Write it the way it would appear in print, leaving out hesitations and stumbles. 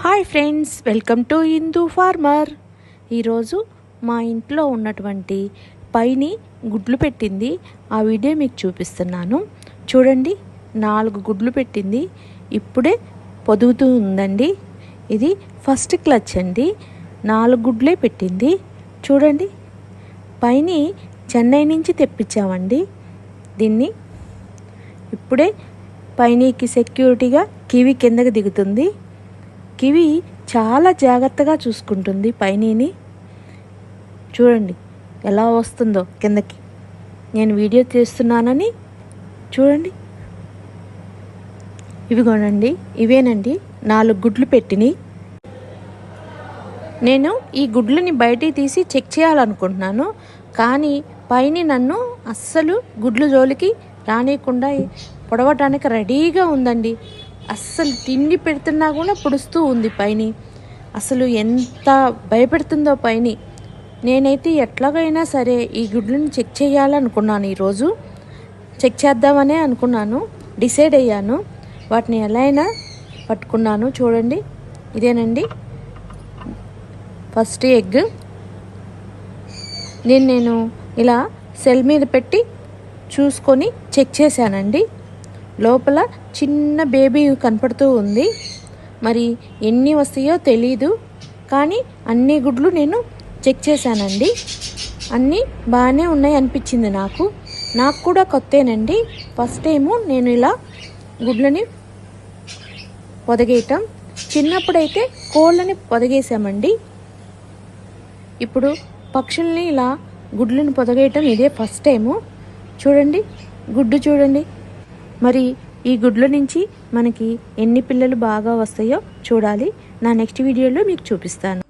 Hi friends, welcome to Hindu farmer. ఈరోజు మా ఇంట్లో ఉన్నటువంటి పైని గుడ్లు పెట్టింది ఆ వీడియో మీకు చూపిస్తున్నాను. చూడండి, 4 గుడ్లు పెట్టింది. ఇప్పుడే పొదుగుతూ ఉందండి. ఇది ఫస్ట్ క్లచ్ అండి. 4 గుడ్లే పెట్టింది. చూడండి, పైని చెన్నై నుంచి తెప్పించామండి. దీన్ని ఇప్పుడే పైనికి సెక్యూరిటీగా కివి కిందకి దిగుతుంది. కివి చాలా జాగ్రత్తగా చూసుకుంటుంది పైనీని. చూడండి ఎలా వస్తుందో కిందకి. నేను వీడియో తీస్తున్నానని చూడండి. ఇవిగోనండి, ఇవేనండి 4 గుడ్లు పెట్టినాయి. నేను ఈ గుడ్లని బయటికి తీసి చెక్ చేయాలనుకుంటున్నాను, కానీ పైన నన్ను అస్సలు గుడ్లు జోలికి రానియకుండా పొడవటానికి రెడీగా ఉందండి. అస్సలు తిండి పెడుతున్నా కూడా పొడుస్తూ ఉంది పైన. అసలు ఎంత భయపెడుతుందో పైన. నేనైతే ఎట్లాగైనా సరే ఈ గుడ్లను చెక్ చేయాలనుకున్నాను. ఈరోజు చెక్ చేద్దామనే అనుకున్నాను, డిసైడ్ అయ్యాను. వాటిని ఎలా అయినా పట్టుకున్నాను. చూడండి, ఇదేనండి ఫస్ట్ ఎగ్. నేను ఇలా సెల్ మీద పెట్టి చూసుకొని చెక్ చేశానండి. లోపల చిన్న బేబీ కనపడుతూ ఉంది. మరి ఎన్ని వస్తాయో తెలీదు, కానీ అన్ని గుడ్లు నేను చెక్ చేశానండి. అన్నీ బాగానే ఉన్నాయి అనిపించింది నాకు కూడా కొత్తేనండి. ఫస్ట్ టైము నేను ఇలా గుడ్లని పొదగేయటం. చిన్నప్పుడైతే కోళ్ళని పొదగేసామండి. ఇప్పుడు పక్షుల్ని ఇలా గుడ్లను పొదగేయటం ఇదే ఫస్ట్ టైము. చూడండి, గుడ్డు చూడండి. మరి ఈ గుడ్ల నుంచి మనకి ఎన్ని పిల్లలు బాగా వస్తాయో చూడాలి. నా నెక్స్ట్ వీడియోలో మీకు చూపిస్తాను.